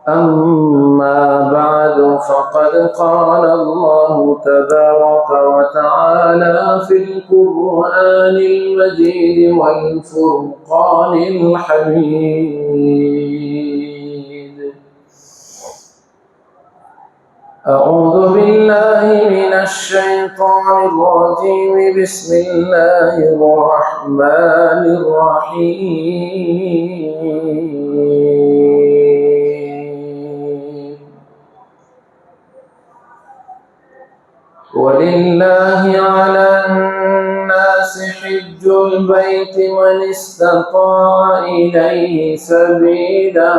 أما بعد فقد قال الله تبارك وتعالى في القرآن المجيد والفرقان الحميد: أعوذ بالله من الشيطان الرجيم. بسم الله الرحمن الرحيم: ولله على الناس حج البيت من استطاع إليه سبيلا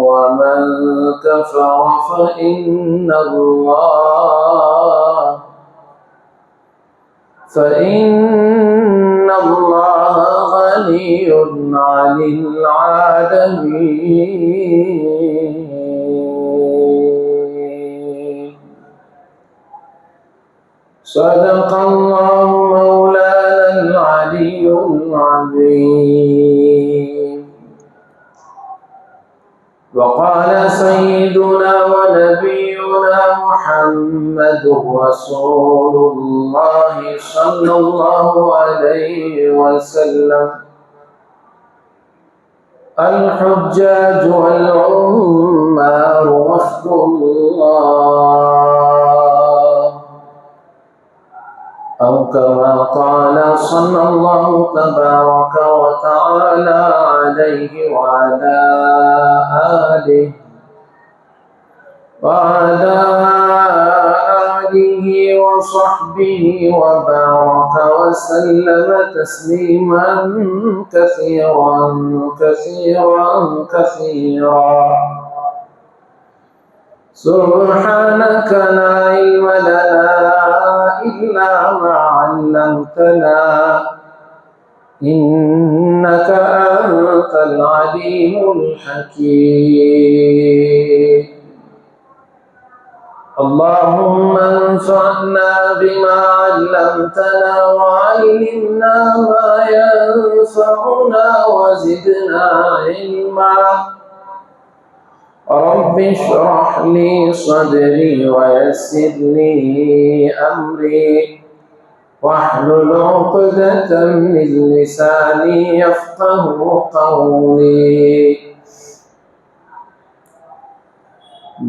ومن كفر فإن الله غني عن العالمين. صدق الله مولانا العلي العظيم. وقال سيدنا ونبينا محمد رسول الله صلى الله عليه وسلم: الحجاج والعمار وفد الله، أو كما قال صلى الله تبارك وتعالى عليه وعلى آله وصحبه وبارك وسلم تسليما كثيرا كثيرا كثيرا. سبحانك لا علم لنا إلا ما علمتنا إنك أنت العليم الحكيم. اللهم انفعنا بما علمتنا وعلمنا ما ينفعنا وزدنا علما. رب اشرح لي صدري ويسر لي أمري واحلل عقدة من لساني يفقه قولي.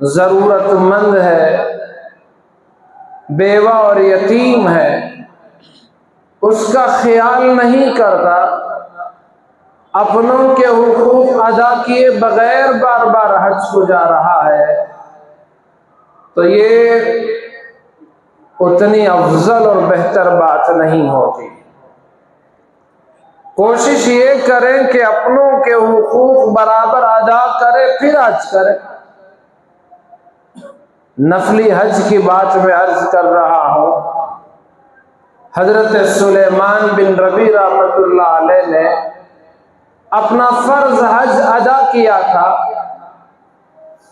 ضرورت مند ہے، بیوہ اور یتیم ہے، اس کا خیال نہیں کرتا، اپنوں کے حقوق ادا کیے بغیر بار بار حج کو جا رہا ہے، تو یہ اتنی افضل اور بہتر بات نہیں ہوتی۔ کوشش یہ کریں کہ اپنوں کے حقوق برابر ادا کرے پھر حج کرے۔ نفلی حج کی بات میں عرض کر رہا ہوں، حضرت سلیمان بن ربیع رحمۃ اللہ علیہ نے اپنا فرض حج ادا کیا تھا،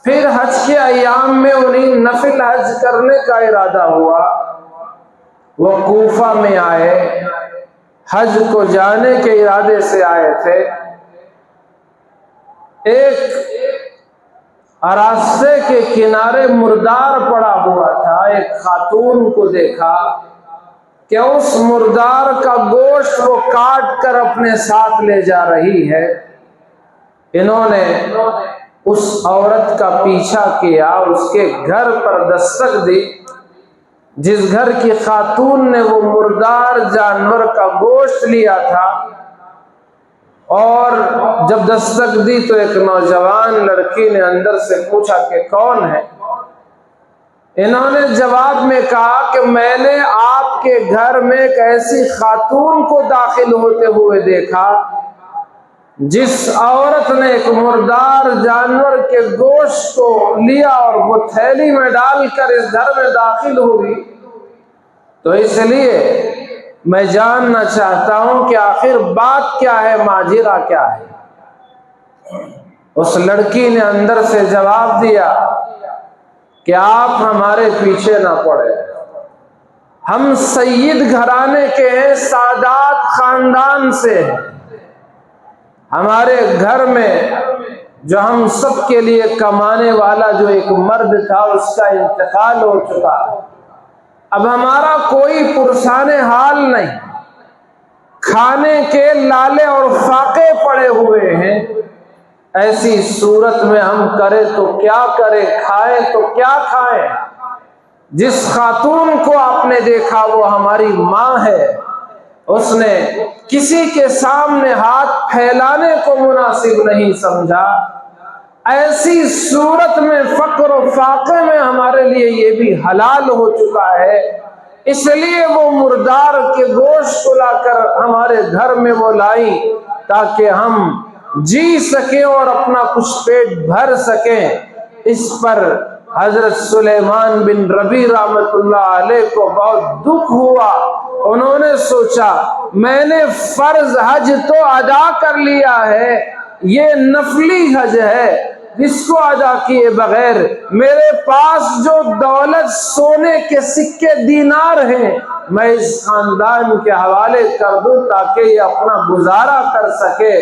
پھر حج کے ایام میں انہیں نفل حج کرنے کا ارادہ ہوا۔ وہ کوفہ میں آئے، حج کو جانے کے ارادے سے آئے تھے۔ ایک راستے کے کنارے مردار پڑا ہوا تھا، ایک خاتون کو دیکھا کہ اس مردار کا گوشت وہ کاٹ کر اپنے ساتھ لے جا رہی ہے۔ انہوں نے اس عورت کا پیچھا کیا، اس کے گھر پر دستک دی، جس گھر کی خاتون نے وہ مردار جانور کا گوشت لیا تھا، اور جب دستک دی تو ایک نوجوان لڑکی نے اندر سے پوچھا کہ کون ہے؟ انہوں نے جواب میں کہا کہ میں نے آپ کے گھر میں ایک ایسی خاتون کو داخل ہوتے ہوئے دیکھا جس عورت نے ایک مردار جانور کے گوشت کو لیا اور وہ تھیلی میں ڈال کر اس گھر میں داخل ہوئی، تو اس لیے میں جاننا چاہتا ہوں کہ آخر بات کیا ہے، ماجرا کیا ہے۔ اس لڑکی نے اندر سے جواب دیا کہ آپ ہمارے پیچھے نہ پڑے، ہم سید گھرانے کے ہیں، سادات خاندان سے ہیں، ہمارے گھر میں جو ہم سب کے لیے کمانے والا جو ایک مرد تھا اس کا انتقال ہو چکا ہے، اب ہمارا کوئی پرسان حال نہیں، کھانے کے لالے اور فاقے پڑے ہوئے ہیں، ایسی صورت میں ہم کریں تو کیا کریں، کھائیں تو کیا کھائیں؟ جس خاتون کو آپ نے دیکھا وہ ہماری ماں ہے، اس نے کسی کے سامنے ہاتھ پھیلانے کو مناسب نہیں سمجھا، ایسی صورت میں فقر و فاقے میں ہمارے لیے یہ بھی حلال ہو چکا ہے، اس لیے وہ مردار کے گوشت کو لا کر ہمارے گھر میں وہ لائی تاکہ ہم جی سکیں اور اپنا کچھ پیٹ بھر سکیں۔ اس پر حضرت سلیمان بن ربیع رحمۃ اللہ علیہ کو بہت دکھ ہوا، انہوں نے سوچا میں نے فرض حج تو ادا کر لیا ہے، یہ نفلی حج ہے جس کو ادا کیے بغیر میرے پاس جو دولت سونے کے سکے دینار ہیں میں اس خاندان کے حوالے کر دوں تاکہ یہ اپنا گزارا کر سکے۔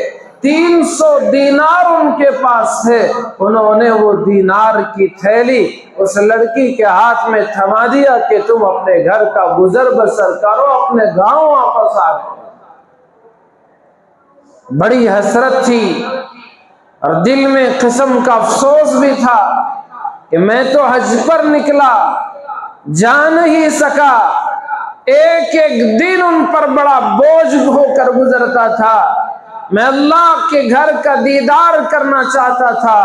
300 دینار ان کے پاس تھے، انہوں نے وہ دینار کی تھیلی اس لڑکی کے ہاتھ میں تھما دیا کہ تم اپنے گھر کا گزر بسر کرو، اپنے گاؤں واپس آ گئے۔ بڑی حسرت تھی اور دل میں قسم کا افسوس بھی تھا کہ میں تو حج پر نکلا، جا نہیں سکا، ایک ایک دن ان پر بڑا بوجھ ہو کر گزرتا تھا، میں اللہ کے گھر کا دیدار کرنا چاہتا تھا،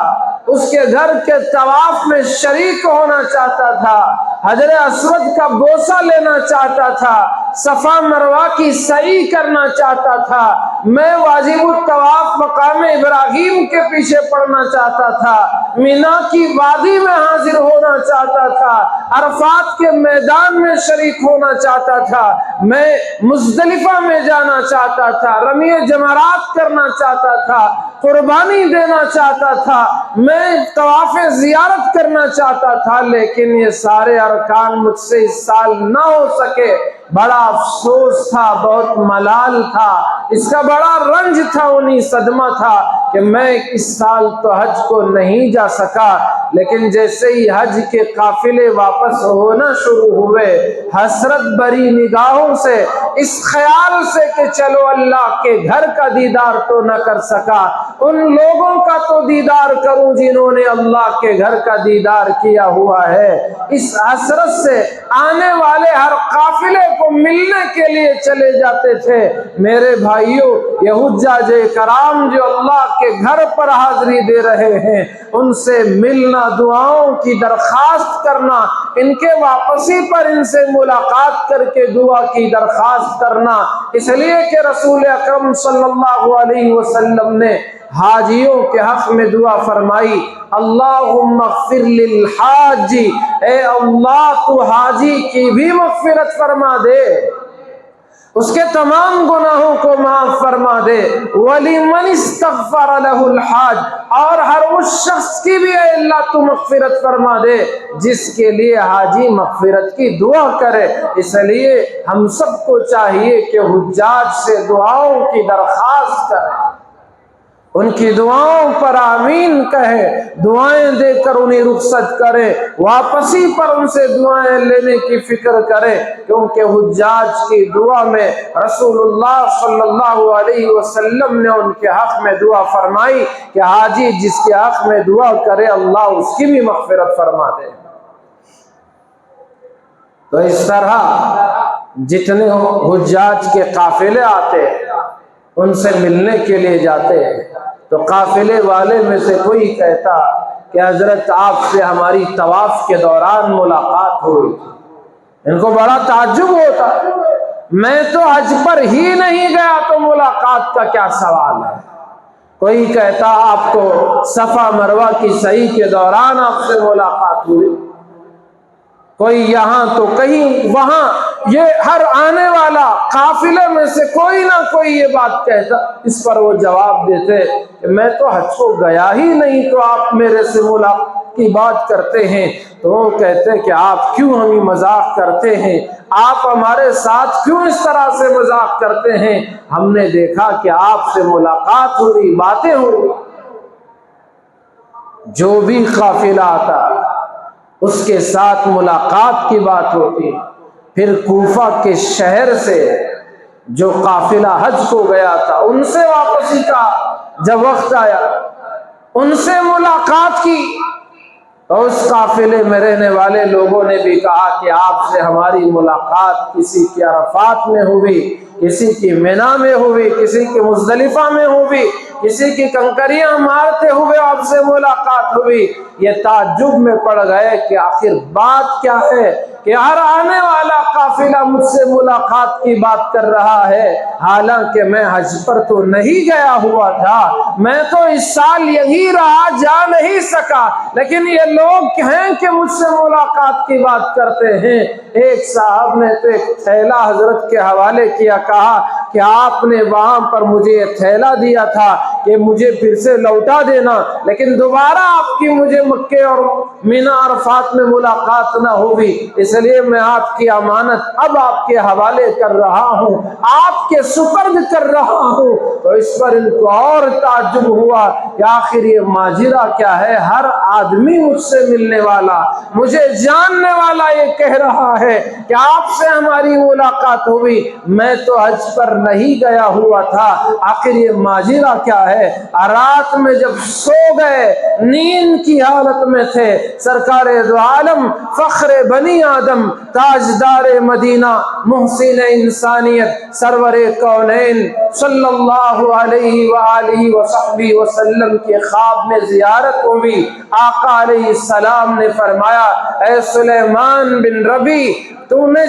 اس کے گھر کے طواف میں شریک ہونا چاہتا تھا، حجر اسود کا بوسہ لینا چاہتا تھا، صفا مروہ کی سعی کرنا چاہتا تھا، میں واجب الطواف مقام ابراہیم کے پیچھے پڑنا چاہتا تھا، مینا کی وادی میں حاضر ہونا چاہتا تھا، عرفات کے میدان میں شریک ہونا چاہتا تھا، میں مزدلفہ میں جانا چاہتا تھا، رمی جمرات کرنا چاہتا تھا، قربانی دینا چاہتا تھا، میں طواف زیارت کرنا چاہتا تھا، لیکن یہ سارے ارکان مجھ سے اس سال نہ ہو سکے۔ بڑا افسوس تھا، بہت ملال تھا، اس کا بڑا رنج تھا، انہیں صدمہ تھا کہ میں اس سال تو حج کو نہیں جا سکا۔ لیکن جیسے ہی حج کے قافلے واپس ہونا شروع ہوئے، حسرت بھری نگاہوں سے اس خیال سے کہ چلو اللہ کے گھر کا دیدار تو نہ کر سکا، ان لوگوں کا تو دیدار کروں جنہوں نے اللہ کے گھر کا دیدار کیا ہوا ہے۔ اس حسرت سے آنے والے ہر قافلے کو ملنے کے لیے چلے جاتے تھے۔ میرے بھائیوں، یہ حجاج کرام جو اللہ کے گھر پر حاضری دے رہے ہیں، ان سے ملنا، دعاؤں کی درخواست کرنا، ان کے واپسی پر ان سے ملاقات کر کے دعا کی درخواست کرنا، اس لیے کہ رسول اکرم صلی اللہ علیہ وسلم نے حاجیوں کے حق میں دعا فرمائی، اللہم اغفر للحاج، اے اللہ تو حاجی کی بھی مغفرت فرما دے، اس کے تمام گناہوں کو معاف فرما دے، وَلِمَنِ اسْتَغْفَرَ لَهُ الْحَاجِ، اور ہر اس شخص کی بھی اے اللہ تو مغفرت فرما دے جس کے لیے حاجی مغفرت کی دعا کرے۔ اس لیے ہم سب کو چاہیے کہ حجاج سے دعاؤں کی درخواست کریں، ان کی دعاؤں پر آمین کہے، دعائیں دے کر انہیں رخصت کرے، واپسی پر ان سے دعائیں لینے کی فکر کرے، کیونکہ حجاج کی دعا میں رسول اللہ صلی اللہ علیہ وسلم نے ان کے حق میں دعا فرمائی کہ حاجی جس کے حق میں دعا کرے اللہ اس کی بھی مغفرت فرما دے۔ تو اس طرح جتنے حجاج کے قافلے آتے ان سے ملنے کے لیے جاتے ہیں، تو قافلے والے میں سے کوئی کہتا کہ حضرت آپ سے ہماری طواف کے دوران ملاقات ہوئی۔ ان کو بڑا تعجب ہوتا، میں تو حج پر ہی نہیں گیا تو ملاقات کا کیا سوال ہے۔ کوئی کہتا آپ کو صفا مروہ کی سعی کے دوران آپ سے ملاقات ہوئی، کوئی یہاں تو کہیں وہاں، یہ ہر آنے والا قافلے میں سے کوئی نہ کوئی یہ بات کہتا۔ اس پر وہ جواب دیتے کہ میں تو حج کو گیا ہی نہیں تو آپ میرے سے ملاقات کی بات کرتے ہیں۔ تو وہ کہتے کہ آپ کیوں ہمیں مذاق کرتے ہیں، آپ ہمارے ساتھ کیوں اس طرح سے مذاق کرتے ہیں، ہم نے دیکھا کہ آپ سے ملاقات ہو رہی، باتیں ہو رہی۔ جو بھی قافلہ آتا اس کے ساتھ ملاقات کی بات ہوتی۔ پھر کوفہ کے شہر سے جو قافلہ حج کو گیا تھا ان سے واپسی کا جب وقت آیا، ان سے ملاقات کی، اور اس قافلے میں رہنے والے لوگوں نے بھی کہا کہ آپ سے ہماری ملاقات کسی کی عرفات میں ہوئی، کسی کی مینا میں ہوئی، کسی کی مزدلفہ میں ہوئی، کسی کی کنکریاں مارتے ہوئے آپ سے ملاقات ہوئی۔ یہ تعجب میں پڑ گئے کہ آخر بات کیا ہے کہ ہر آنے والا قافلہ مجھ سے ملاقات کی بات کر رہا ہے، حالانکہ میں حج پر تو نہیں گیا ہوا تھا، میں تو اس سال یہی رہا، جا نہیں سکا، لیکن یہ لوگ ہیں کہ مجھ سے ملاقات کی بات کرتے ہیں۔ ایک صاحب نے تو ایک تھیلا حضرت کے حوالے کیا، کہا کہ آپ نے وہاں پر مجھے یہ تھیلا دیا تھا کہ مجھے پھر سے لوٹا دینا، لیکن دوبارہ آپ کی مجھے مکے اور مینا عرفات میں ملاقات نہ ہوگی، اس لیے میں آپ کی امانت اب آپ کے حوالے کر رہا ہوں، آپ کے سپرد کر رہا ہوں۔ تو اس پر ان کو اور تعجب ہوا کہ آخر یہ ماجرا کیا ہے، ہر آدمی مجھ سے ملنے والا، مجھے جاننے والا یہ کہہ رہا ہے کہ آپ سے ہماری ملاقات ہوئی، میں تو حج پر نہیں گیا ہوا تھا، آخر یہ ماجرا کیا ہے۔ رات میں جب سو گئے، نیند کی حالت میں تھے، سرکار دو عالم، فخر بنی آدم، تاجدار مدینہ، محسن انسانیت، سرور کونین صلی اللہ علیہ وآلہ وصحبہ وسلم کے خواب میں زیارت ہوئی۔ آقا علیہ السلام نے فرمایا، اے سلیمان بن ربی، تو نے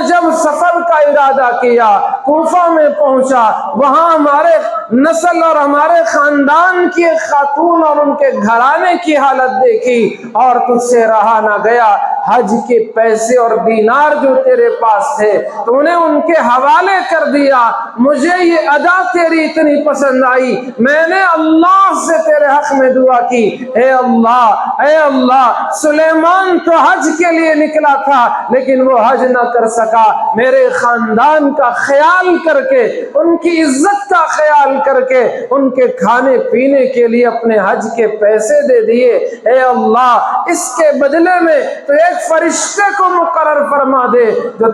جب سفر کا ارادہ کیا، کوفہ میں پہنچا، وہاں ہمارے نسل اور ہمارے خاندان کی ایک خاتون اور ان کے گھرانے کی حالت دیکھی اور تجھ سے رہا نہ گیا، حج کے پیسے اور دینار جو تیرے پاس تھے تو نے ان کے حوالے کر دیا، مجھے یہ ادا تیری اتنی پسند آئی، میں نے اللہ سے تیرے حق میں دعا کی، اے اللہ، سلیمان تو حج کے لیے نکلا تھا لیکن وہ حج نہ کر سکا، میرے خاندان کا خیال کر کے، ان کی عزت کا خیال کر کے، ان کے کھانے پینے کے لیے اپنے حج کے پیسے دے دیے، اے اللہ اس کے بدلے میں تو ایک ایک فرشتے کو مقرر فرما دے جو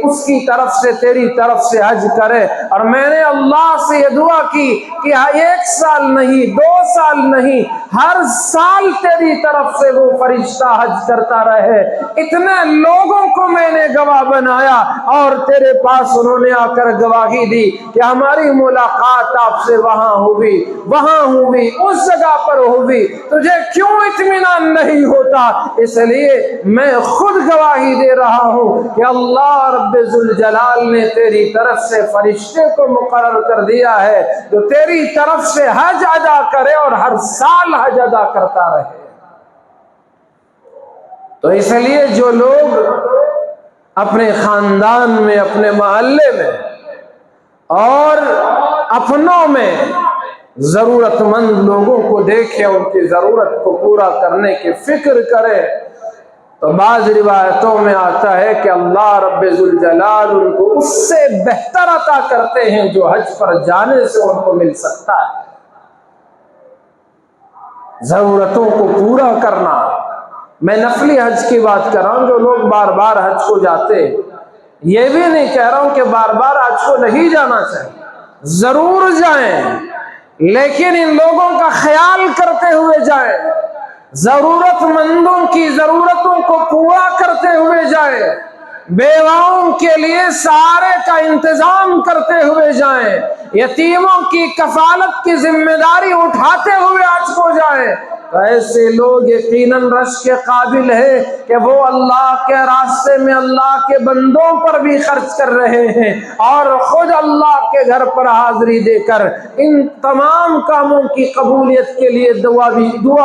اس کی طرف سے تیری طرف سے حج کرے۔ اور میں نے اللہ سے یہ دعا کی کہ 1 سال نہیں، 2 سال نہیں، ہر سال تیری طرف سے وہ فرشتہ حج کرتا رہے۔ اتنے لوگوں کو میں نے گواہ بنایا اور تیرے پاس انہوں نے آ کر گواہی دی کہ ہماری ملاقات آپ سے وہاں ہوئی، اس جگہ پر ہوئی، تجھے کیوں اطمینان نہیں ہوتا؟ اس لیے میں خود گواہی دے رہا ہوں کہ اللہ رب ذوالجلال نے تیری طرف سے فرشتے کو مقرر کر دیا ہے جو تیری طرف سے حج ادا کرے اور ہر سال حج ادا کرتا رہے۔ تو اس لیے جو لوگ اپنے خاندان میں، اپنے محلے میں اور اپنوں میں ضرورت مند لوگوں کو دیکھے، ان کی ضرورت کو پورا کرنے کی فکر کرے، تو بعض روایتوں میں آتا ہے کہ اللہ رب ذوالجلال ان کو اس سے بہتر عطا کرتے ہیں جو حج پر جانے سے ان کو مل سکتا ہے۔ ضرورتوں کو پورا کرنا، میں نفلی حج کی بات کر رہا ہوں، جو لوگ بار بار حج کو جاتے، یہ بھی نہیں کہہ رہا ہوں کہ بار بار حج کو نہیں جانا چاہیے، ضرور جائیں، لیکن ان لوگوں کا خیال کرتے ہوئے جائیں، ضرورت مندوں کی ضرورتوں کو پورا کرتے ہوئے جائیں، بیواؤں کے لیے سہارے کا انتظام کرتے ہوئے جائیں، یتیموں کی کفالت کی ذمہ داری اٹھاتے ہوئے حج کو جائیں، تو ایسے لوگ یقیناً رش کے قابل ہے کہ وہ اللہ کے راستے میں اللہ کے بندوں پر بھی خرچ کر رہے ہیں اور خود اللہ کے گھر پر حاضری دے کر ان تمام کاموں کی قبولیت کے لیے دعا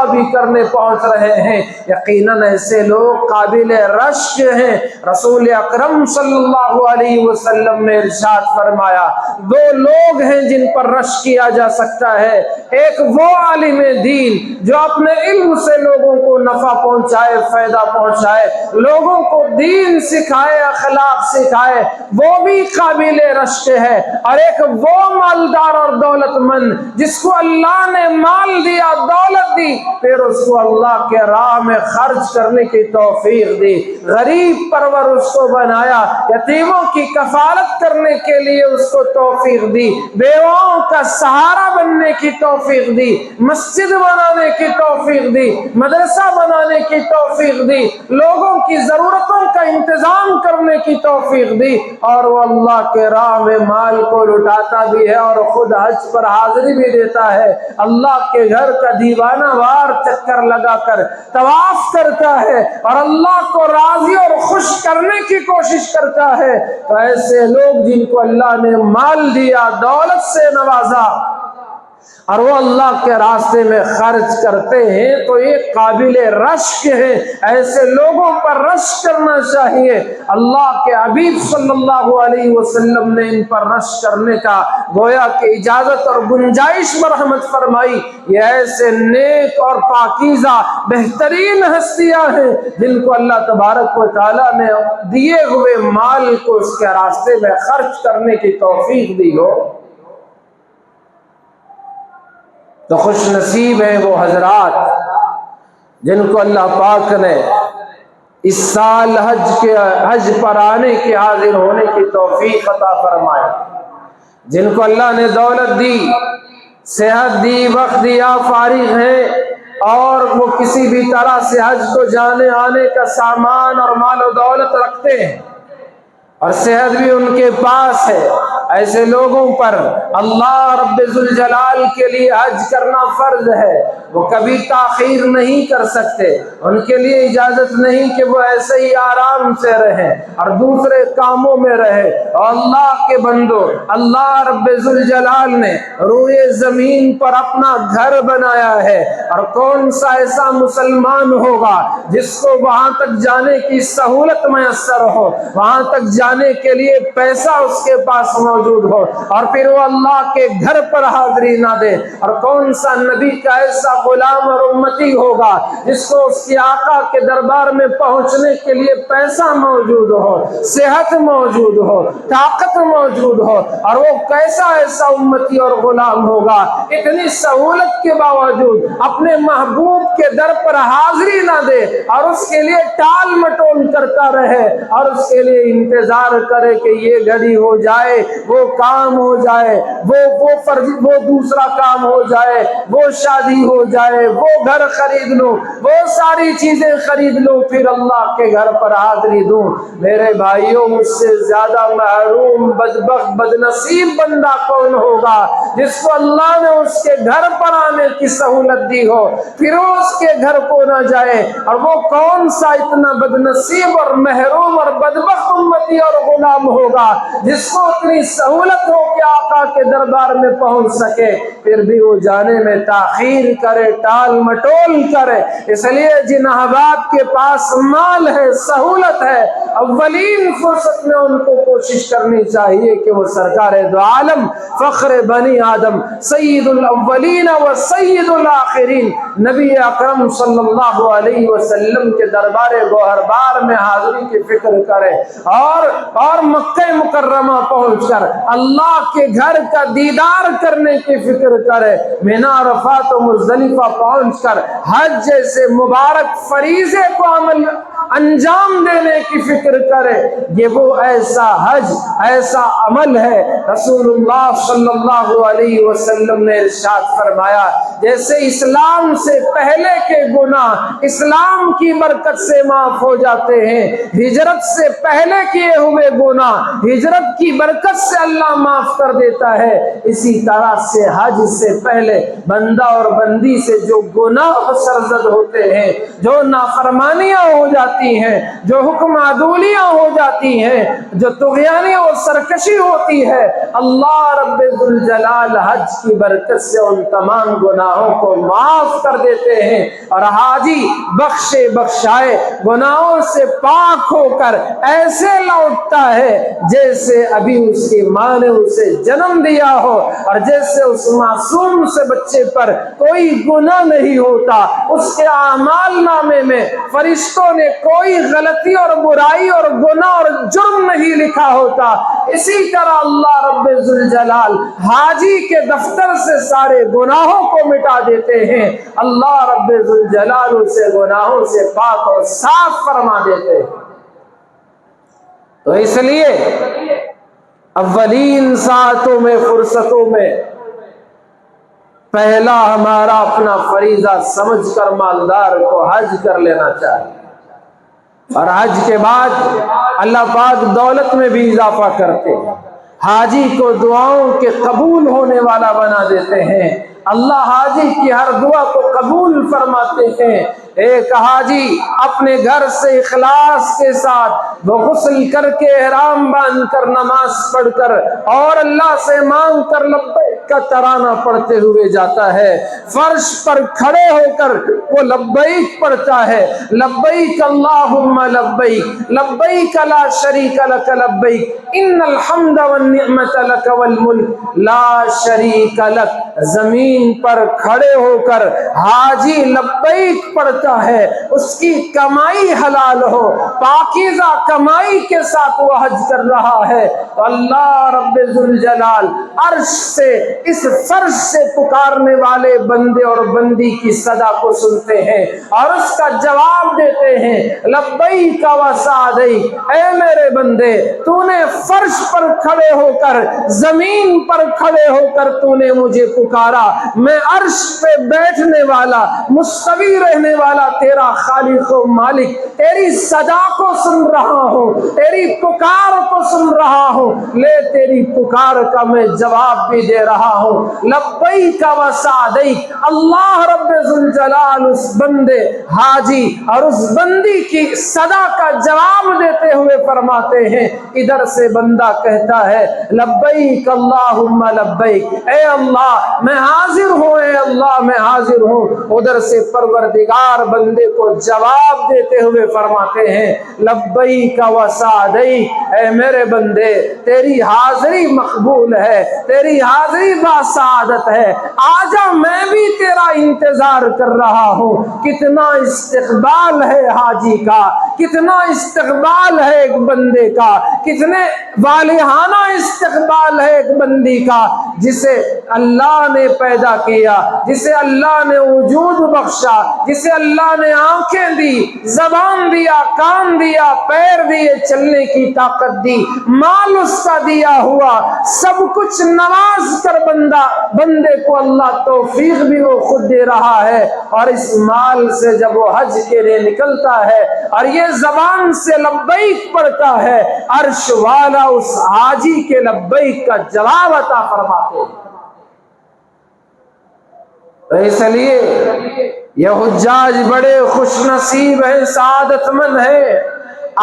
بھی کرنے پہنچ رہے ہیں۔ یقیناً ایسے لوگ قابل رشک ہیں۔ رسول اکرم صلی اللہ علیہ وسلم نے ارشاد فرمایا 2 لوگ ہیں جن پر رشک کیا جا سکتا ہے، ایک وہ عالم دین جو اپنے علم سے لوگوں کو نفع پہنچائے، فائدہ پہنچائے، لوگوں کو دین سکھائے، اخلاق سکھائے، وہ بھی قابل رشک ہے، اور ایک وہ مالدار اور دولت مند جس کو اللہ نے مال دیا، دولت دی، پھر اس کو اللہ کے راہ میں خرچ کرنے کی توفیق دی، غریب پرور اس کو بنایا، یتیموں کی کفالت کرنے کے لیے اس کو توفیق دی، بیواؤں کا سہارا بننے کی توفیق دی، مسجد بنانے کی توفیق دی، مدرسہ بنانے کی توفیق دی، لوگوں کی ضرورتوں کا انتظام کرنے کی توفیق دی، اور وہ اللہ کے راہ میں مال کو لٹاتا بھی ہے اور خود حج پر حاضری بھی دیتا ہے، اللہ کے گھر کا دیوانہ وار چکر لگا کر طواف کرتا ہے اور اللہ کو راضی اور خوش کرنے کی کوشش کرتا ہے۔ تو ایسے لوگ جن کو اللہ نے مال دیا، دولت سے نوازا، اور وہ اللہ کے راستے میں خرچ کرتے ہیں، تو یہ قابل رشک ہے، ایسے لوگوں پر رشک کرنا چاہیے۔ اللہ کے حبیب صلی اللہ علیہ وسلم نے ان پر رشک کرنے کا گویا کہ اجازت اور گنجائش مرحمت فرمائی۔ یہ ایسے نیک اور پاکیزہ بہترین ہستیاں ہیں جن کو اللہ تبارک و تعالیٰ نے دیے ہوئے مال کو اس کے راستے میں خرچ کرنے کی توفیق دی ہو۔ تو خوش نصیب ہیں وہ حضرات جن کو اللہ پاک نے اس سال حج پر آنے کے، حاضر ہونے کی توفیق عطا فرمائے، جن کو اللہ نے دولت دی، صحت دی، وقت دیا، فارغ ہیں اور وہ کسی بھی طرح سے حج کو جانے آنے کا سامان اور مال و دولت رکھتے ہیں اور صحت بھی ان کے پاس ہے، ایسے لوگوں پر اللہ رب ذوالجلال کے لیے حج کرنا فرض ہے، وہ کبھی تاخیر نہیں کر سکتے، ان کے لیے اجازت نہیں کہ وہ ایسے ہی آرام سے رہیں اور دوسرے کاموں میں رہے۔ اور اللہ کے بندو، اللہ رب ذوالجلال نے روئے زمین پر اپنا گھر بنایا ہے، اور کون سا ایسا مسلمان ہوگا جس کو وہاں تک جانے کی سہولت میسر ہو، وہاں تک جانے جانے کے لیے پیسہ اس کے پاس موجود ہو اور پھر وہ اللہ کے گھر پر حاضری نہ دے؟ اور کون سا نبی کا ایسا غلام اور امتی ہوگا جس کو اس کے آقا کے دربار میں پہنچنے کے لیے پیسہ موجود ہو، صحت موجود ہو، طاقت موجود ہو، اور وہ کیسا ایسا امتی اور غلام ہوگا اتنی سہولت کے باوجود اپنے محبوب کے در پر حاضری نہ دے اور اس کے لیے ٹال مٹول کرتا رہے اور اس کے لیے انتظار کرے کہ یہ گھڑی ہو جائے، وہ کام ہو جائے، وہ دوسرا کام ہو جائے، وہ شادی ہو جائے، وہ گھر خرید لو، وہ ساری چیزیں خرید لو، پھر اللہ کے گھر پر حاضری دوں؟ میرے بھائیوں، مجھ سے زیادہ محروم بدبخت بدنصیب بندہ کون ہوگا جس کو اللہ نے اس کے گھر پر آنے کی سہولت دی ہو پھر وہ اس کے گھر کو نہ جائے؟ اور وہ کون سا اتنا بدنصیب اور محروم اور بدبخت امتی اور غلام ہوگا جس کو اتنی سہولت ہو کہ آقا کے دربار میں پہنچ سکے پھر بھی وہ جانے میں تاخیر کرے، ٹال مٹول کرے؟ اس لیے جن احباب کے پاس مال ہے، سہولت ہے، اولین فرصت میں ان کو کوشش کرنی چاہیے کہ وہ سرکار دو عالم، فخر بنی آدم، سید الاولین و سید الاخرین، نبی اکرم صلی اللہ علیہ وسلم کے دربار گوہربار میں حاضری کی فکر کرے اور مکہ مکرمہ پہنچ کر اللہ کے گھر کا دیدار کرنے کی فکر کرے، مینا عرفات و مزدلفہ پہنچ کر حج جیسے مبارک فریضے کو انجام دینے کی فکر کرے۔ یہ وہ ایسا حج، ایسا عمل ہے، رسول اللہ صلی اللہ علیہ وسلم نے ارشاد فرمایا جیسے اسلام سے پہلے کے گناہ اسلام کی برکت سے معاف ہو جاتے ہیں، ہجرت سے پہلے کیے ہوئے گناہ ہجرت کی برکت سے اللہ معاف کر دیتا ہے، اسی طرح سے حج سے پہلے بندہ اور بندی سے جو گناہ سرزد ہوتے ہیں، جو نافرمانیاں ہو جاتی ہیں، جو حکم عدولیاں ہو جاتی ہیں، جو طغیانی اور سرکشی ہوتی ہے، اللہ رب ذوالجلال حج کی برکت سے ان تمام گناہوں کو معاف کر دیتے ہیں، اور حاجی بخشے بخشائے گناہوں سے پاک ہو کر ایسے لوٹتا ہے جیسے ابھی اس کی ماں نے اسے جنم دیا ہو، اور جیسے اس معصوم سے بچے پر کوئی گناہ نہیں ہوتا، اس کے اعمال نامے میں فرشتوں نے کوئی غلطی اور برائی اور گناہ اور جرم نہیں لکھا ہوتا۔ اسی طرح اللہ رب ذوالجلال حاجی کے دفتر سے سارے گناہوں کو مٹا دیتے ہیں، اللہ رب ذوالجلال اسے گناہوں سے پاک اور صاف فرما دیتے ہیں۔ تو اس لیے اولین ساعتوں میں، فرصتوں میں پہلا ہمارا اپنا فریضہ سمجھ کر مالدار کو حج کر لینا چاہیے، اور حج کے بعد اللہ پاک دولت میں بھی اضافہ کرتے ہیں، حاجی کو دعاؤں کے قبول ہونے والا بنا دیتے ہیں، اللہ حاجی کی ہر دعا کو قبول فرماتے ہیں۔ ایک حاجی اپنے گھر سے اخلاص کے ساتھ وہ غسل کر کے احرام باندھ کر نماز پڑھ کر اور اللہ سے مانگ کر لبیک کا ترانہ پڑھتے ہوئے جاتا ہے، فرش پر کھڑے ہو کر وہ لبیک پڑھتا ہے، لبیک اللہم لبیک، لبیک لا شریک لک لبیک، ان الحمد والنعمت لک والملک لا شریک لک۔ زمین پر کھڑے ہو کر حاجی لبیک پڑھتا ہے، اس کی کمائی حلال ہو، پاکیزہ کمائی کے ساتھ وہ حج کر رہا ہے، تو اللہ رب ذوالجلال عرش سے اس فرش سے پکارنے والے بندے اور بندی کی صدا کو سنتے ہیں اور اس کا جواب دیتے ہیں، لبیک و سعدیک، اے میرے بندے تو نے فرش پر کھڑے ہو کر، زمین پر کھڑے ہو کر تو نے مجھے پکارا، میں عرش پہ بیٹھنے والا، مستوی رہنے والا تیرا خالق و مالک تیری صدا کو سن رہا ہوں، تیری پکار کو سن رہا ہوں، لے تیری پکار کا میں جواب بھی دے رہا رہا ہوں لبیک و سعدیک۔ اللہ رب ذوالجلال اس بندے حاجی اور اس بندی کی صدا کا جواب دیتے ہوئے فرماتے ہیں، ادھر سے بندہ کہتا ہے لبیک اللہم لبیک، اے اللہ میں حاضر ہوں، اے اللہ میں حاضر ہوں۔ ادھر سے پروردگار بندے کو جواب دیتے ہوئے فرماتے ہیں لبیک و سعدیک، اے میرے بندے تیری حاضری مقبول ہے، تیری حاضری باسعادت ہے، آجا میں بھی تیرا انتظار کر رہا ہوں۔ کتنا استقبال ہے حاجی کا، کتنا استقبال ہے ایک بندے کا، کتنے والہانہ استقبال ہے ایک بندی کا جسے اللہ نے پیدا کیا، جسے اللہ نے وجود بخشا، جسے اللہ نے آنکھیں دی، زبان دیا، کان دیا، پیر دیے، چلنے کی طاقت دی، مال اس کا دیا ہوا، سب کچھ نواز کر بندے کو اللہ توفیق بھی وہ خود دے رہا ہے، اور اس مال سے جب وہ حج کے لیے نکلتا ہے اور یہ زبان سے لبیک پڑھتا ہے، عرش والا اس حاجی کے لبیک کا جواب عطا فرماتے ہیں۔ تو اس لیے یہ حجاج بڑے خوش نصیب ہیں، سعادت مند ہیں۔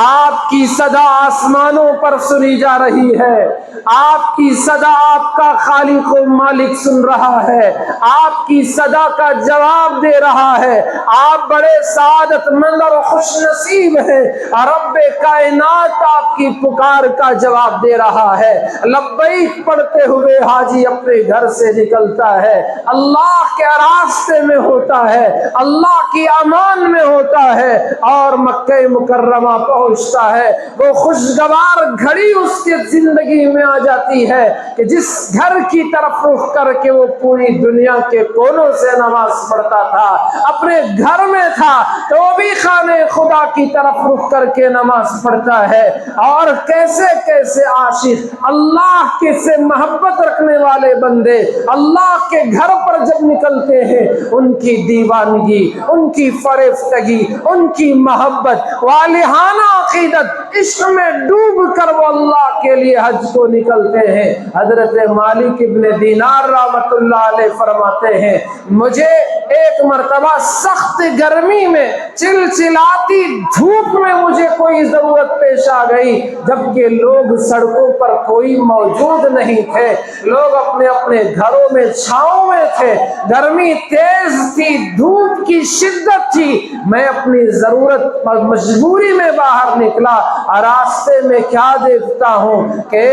آپ کی صدا آسمانوں پر سنی جا رہی ہے، آپ کی صدا آپ کا خالق و مالک سن رہا ہے، آپ کی صدا کا جواب دے رہا ہے، آپ بڑے سعادت مند اور خوش نصیب ہیں، رب کائنات آپ کی پکار کا جواب دے رہا ہے۔ لبیک پڑھتے ہوئے حاجی اپنے گھر سے نکلتا ہے، اللہ کے راستے میں ہوتا ہے، اللہ کی امان میں ہوتا ہے، اور مکہ مکرمہ پہنچتا ہے۔ وہ خوشگوار گھڑی اس کی زندگی میں آ جاتی ہے کہ جس گھر کی طرف رخ کر کے وہ پوری دنیا کے کونوں سے نماز پڑھتا تھا، اپنے گھر میں تھا تو وہ بھی خانے خدا کی طرف رخ کر کے نماز پڑھتا ہے۔ اور کیسے کیسے عاشق اللہ کے سے محبت رکھنے والے بندے اللہ کے گھر پر جب نکلتے ہیں، ان کی دیوانگی، ان کی فریفتگی، ان کی محبت، والہانہ عقیدت، عشق میں ڈوب کر وہ اللہ کے لیے حج کو نکلتے ہیں۔ حضرت مالک ابن دینار رحمت اللہ علیہ فرماتے ہیں، مجھے ایک مرتبہ سخت گرمی میں، چلچلاتی دھوپ میں مجھے کوئی ضرورت پیش آ گئی، جبکہ لوگ سڑکوں پر کوئی موجود نہیں تھے، لوگ اپنے اپنے گھروں میں چھاؤں میں تھے، گرمی تیز تھی، دھوپ کی شدت تھی، میں اپنی ضرورت اور مجبوری میں باہر نکلا، اور راستے میں کیا دیکھتا ہوں کہ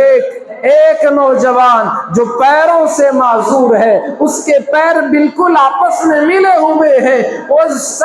ایک نوجوان جو پیروں سے معذور ہے، اس کے پیر بالکل آپس میں ملے ہوئے ہیں، اس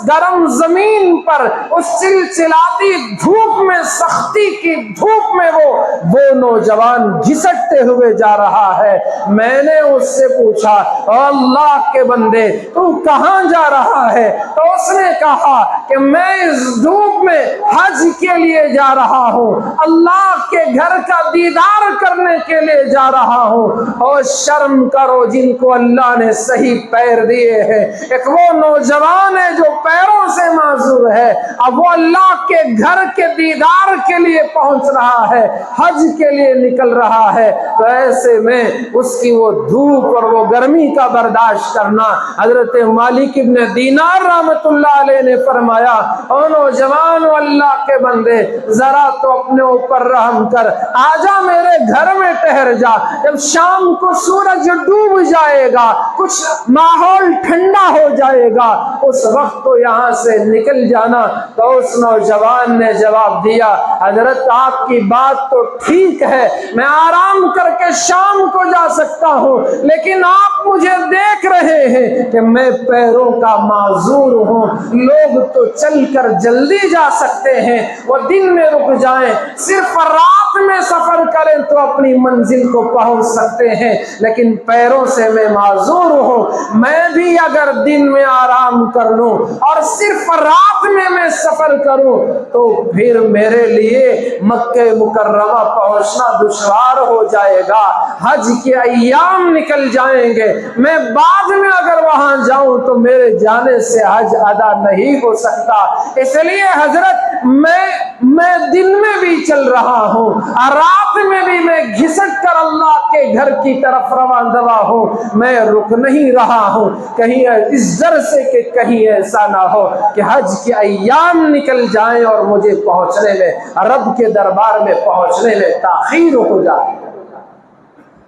گرم زمین پر، اس چلچلاتی دھوپ میں، سختی کی دھوپ میں وہ نوجوان گھسٹتے ہوئے جا رہا ہے۔ میں نے اس سے پوچھا، اے اللہ کے بندے تو کہاں جا رہا ہے؟ تو اس نے کہا کہ میں اس دھوپ میں حج کے لیے جا رہا ہوں، اللہ کے گھر کا دیدار کرنے کے لیے جا رہا ہوں۔ اور شرم کرو جن کو اللہ نے صحیح پیر دیے ہیں، ایک وہ نوجوان ہے جو پیروں سے معذور ہے، اب وہ اللہ کے گھر کے دیدار کے لیے پہنچ رہا ہے، حج کے لیے نکل رہا ہے، تو ایسے میں اس کی وہ دھوپ اور وہ گرمی کا برداشت کرنا۔ حضرت مالک ابن دینار رحمت اللہ علیہ نے فرمایا، او نوجوان و اللہ کے بندے، ذرا تو اپنے اوپر رحم کر، آجا میرے گھر میں ٹھہر جا، جب شام کو سورج ڈوب جائے گا، کچھ ماحول ٹھنڈا ہو جائے گا، اس وقت تو یہاں سے نکل جانا۔ تو اس نوجوان نے جواب دیا، حضرت آپ کی بات تو ٹھیک ہے، میں آرام کر کے شام کو جا سکتا ہوں، لیکن آپ مجھے دیکھ رہے ہیں کہ میں پیروں کا معذور ہوں، لوگ تو چل کر جلدی جا سکتے ہیں، وہ دن میں رک جائیں، صرف رات میں سفر کریں تو اپنی منزل کو پہنچ سکتے ہیں، لیکن پیروں سے میں معذور ہوں، میں بھی اگر دن میں آرام کر لوں اور صرف رات میں سفر کروں تو پھر میرے لیے مکہ مکرمہ پہنچنا دشوار ہو جائے گا، حج کے ایام نکل جائیں گے، میں بعد میں اگر وہاں جاؤں تو میرے جانے سے حج ادا نہیں ہو سکتا، اس لیے حضرت میں دن میں بھی چل رہا ہوں، رات میں بھی میں گھسٹ کر اللہ کے گھر کی طرف رواں دوا ہوں، میں رک نہیں رہا ہوں، کہیں اس ڈر سے کہ کہیں ایسا نہ ہو کہ حج کے ایام نکل جائیں اور مجھے پہنچنے میں، رب کے دربار میں پہنچنے میں تاخیر ہو جائے۔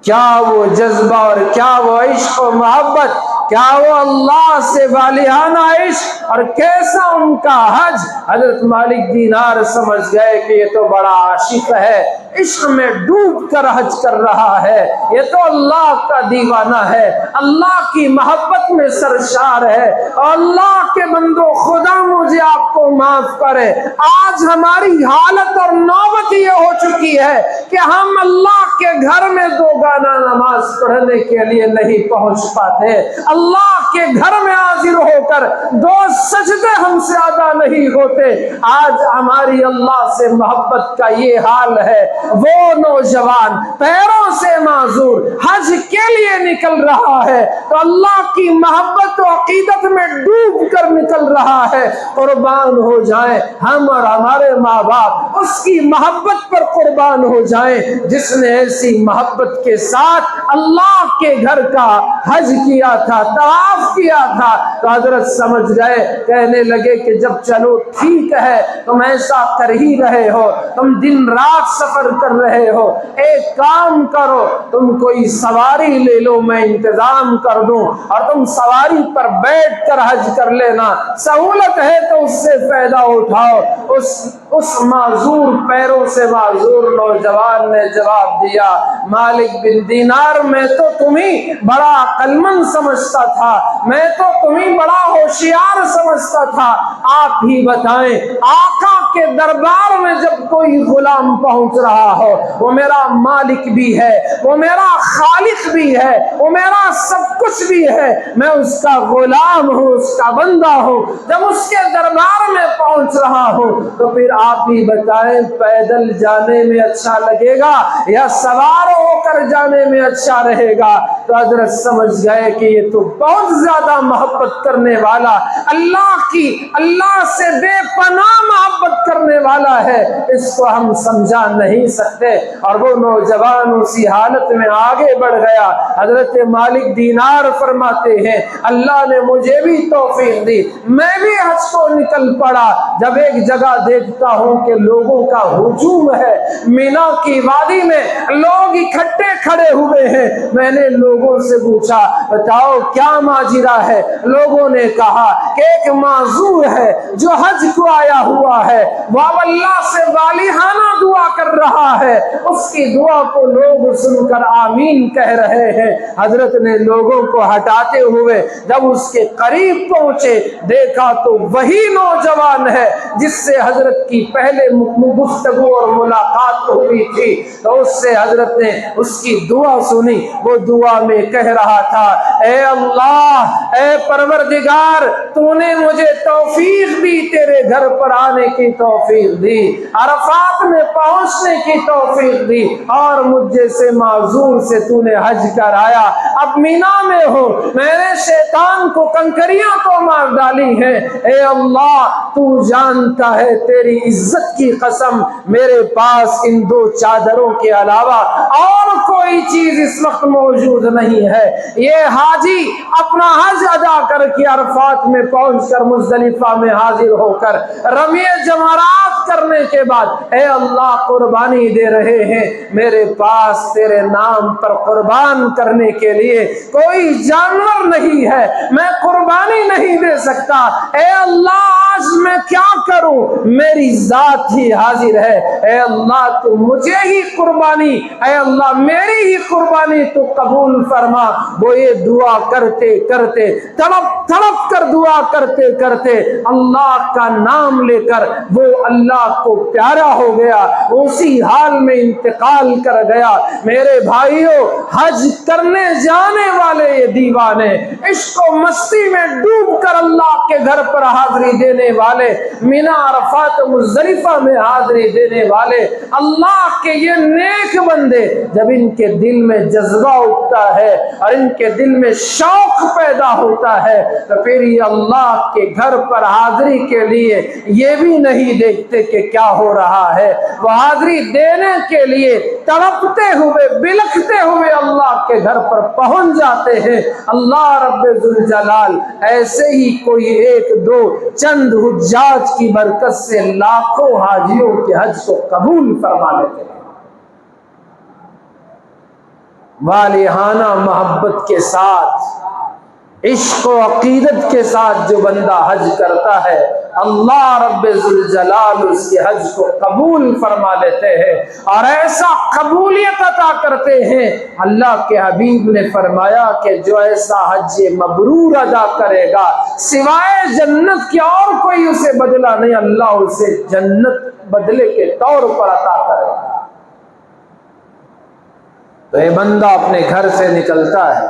کیا وہ جذبہ اور کیا وہ عشق و محبت، کیا وہ اللہ سے والہانہ عشق، اور کیسا ان کا حج۔ حضرت مالک دینار سمجھ گئے کہ یہ تو بڑا عاشق ہے، عشق میں ڈوب کر حج کر رہا ہے، یہ تو اللہ کا دیوانہ ہے، اللہ کی محبت میں سرشار ہے۔ اور اللہ کے بندو، خدا مجھے آپ کو معاف کرے، آج ہماری حالت اور نوبت یہ ہو چکی ہے کہ ہم اللہ کے گھر میں دو گانا نماز پڑھنے کے لیے نہیں پہنچ پاتے، اللہ کے گھر میں حاضر ہو کر دو سجدے ہم سے ادا نہیں ہوتے۔ آج ہماری اللہ سے محبت کا یہ حال ہے۔ وہ نوجوان پیروں سے معذور حج کے لیے نکل رہا ہے تو اللہ کی محبت و عقیدت میں ڈوب کر نکل رہا ہے۔ قربان ہو جائیں ہم اور ہمارے ماں باپ اس کی محبت پر قربان ہو جائیں جس نے ایسی محبت کے ساتھ اللہ کے گھر کا حج کیا تھا، طواف کیا تھا۔ تو حضرت سمجھ گئے، کہنے لگے کہ جب چلو ٹھیک ہے، تم ایسا کر ہی رہے ہو، تم دن رات سفر کر رہے ہو، ایک کام کرو، تم کوئی سواری لے لو، میں انتظام کر دوں اور تم سواری پر بیٹھ کر حج کر لینا، سہولت ہے تو اس سے فائدہ اٹھاؤ۔ اس معذور پیروں سے معذور نوجوان نے جواب دیا، مالک بن دینار، میں تو تمہیں بڑا عقل مند سمجھتا تھا، میں تو تمہیں بڑا ہوشیار سمجھتا تھا، آپ ہی بتائیں آقا کے دربار میں جب کوئی غلام پہنچ رہا ہو، وہ میرا مالک بھی ہے، وہ میرا خالق بھی ہے، وہ میرا سب کچھ بھی ہے، میں اس کا غلام ہوں، اس کا بندہ ہوں، جب اس کے دربار میں پہنچ رہا ہوں تو پھر آپ ہی بتائیں پیدل جانے میں اچھا لگے گا یا سوار ہو کر جانے میں اچھا رہے گا؟ تو حضرت سمجھ گئے کہ یہ تو بہت زیادہ محبت کرنے والا، اللہ سے بے پناہ محبت کرنے والا ہے، اس کو ہم سمجھا نہیں سکتے۔ اور وہ نوجوان اسی حالت میں آگے بڑھ گیا۔ حضرت مالک دینار فرماتے ہیں اللہ نے مجھے بھی توفیق دی، میں بھی حج کو نکل پڑا۔ جب ایک جگہ دیکھتا ہوں کہ لوگوں کا ہجوم ہے، مینا کی وادی میں لوگ اکٹھے کھڑے ہوئے ہیں، میں نے لوگوں سے پوچھا بتاؤ کیا ماجرا ہے؟ لوگوں نے کہا کہ ایک معذور ہے جو حج کو آیا ہوا ہے، وہ اللہ سے والہانہ دعا کر رہا ہے، اس کی دعا کو لوگ سن کر آمین کہہ رہے ہیں۔ حضرت نے لوگوں کو ہٹاتے ہوئے جب اس کے قریب پہنچے، دیکھا تو وہی نوجوان ہے جس سے حضرت کی پہلے گفتگو اور ملاقات ہوئی تھی۔ تو اس سے حضرت نے اس کی دعا سنی، وہ دعا میں کہہ رہا تھا اے اللہ، اے پروردگار، تو نے مجھے توفیق دی، تیرے گھر پر آنے کی توفیق دی، عرفات میں پہنچنے کی توفیق دی، اور مجھ جیسے معذور سے تو نے حج کرایا۔ اب مینا میں ہو، میں نے شیطان کو کنکریاں تو مار ڈالی ہیں، اے اللہ تو جانتا ہے، تیری عزت کی قسم میرے پاس ان دو چادروں کے علاوہ اور کوئی چیز اس وقت موجود نہیں ہے۔ یہ حاجی اپنا حج ادا کر کے عرفات میں پہنچ کر مزدلفہ میں حاضر ہو کر رمی جمرات کرنے کے بعد اے اللہ قربانی دے رہے ہیں، میرے پاس تیرے نام پر قربان کرنے کے لیے کوئی جانور نہیں ہے، میں قربانی نہیں دے سکتا، اے اللہ آج میں کیا کروں؟ میری ذات ہی حاضر ہے، اے اللہ تو مجھے ہی قربانی، اے اللہ میری ہی قربانی تو قبول فرما۔ وہ یہ دعا کرتے کرتے تڑپ کر دعا کرتے کرتے اللہ کا نام لے کر وہ اللہ کو پیارا ہو گیا، اسی حال میں انتقال کر گیا۔ میرے بھائیوں، حج کرنے جانے والے یہ دیوانے، عشق و مستی میں ڈوب کر اللہ کے گھر پر حاضری دینے دینے والے، مینا عرفات مزدلفہ میں حاضری دینے والے اللہ کے یہ نیک بندے، جب ان کے دل میں جذبہ اٹھتا ہے اور ان کے دل میں شوق پیدا ہوتا ہے تو پھر یہ اللہ کے گھر پر حاضری کے لیے یہ بھی نہیں دیکھتے کہ کیا ہو رہا ہے، وہ حاضری دینے کے لیے تڑپتے ہوئے بلکتے ہوئے اللہ کے گھر پر پہنچ جاتے ہیں۔ اللہ رب ذوالجلال ایسے ہی کوئی ایک دو چند حجاج کی برکت سے لاکھوں حاجیوں کے حج کو قبول فرما لیتے ہیں۔ والہانہ محبت کے ساتھ، عشق و عقیدت کے ساتھ جو بندہ حج کرتا ہے، اللہ رب ذوالجلال اس کے حج کو قبول فرما لیتے ہیں اور ایسا قبولیت عطا کرتے ہیں۔ اللہ کے حبیب نے فرمایا کہ جو ایسا حج مبرور ادا کرے گا سوائے جنت کے اور کوئی اسے بدلہ نہیں، اللہ اسے جنت بدلے کے طور پر عطا کرے گا۔ تو یہ بندہ اپنے گھر سے نکلتا ہے،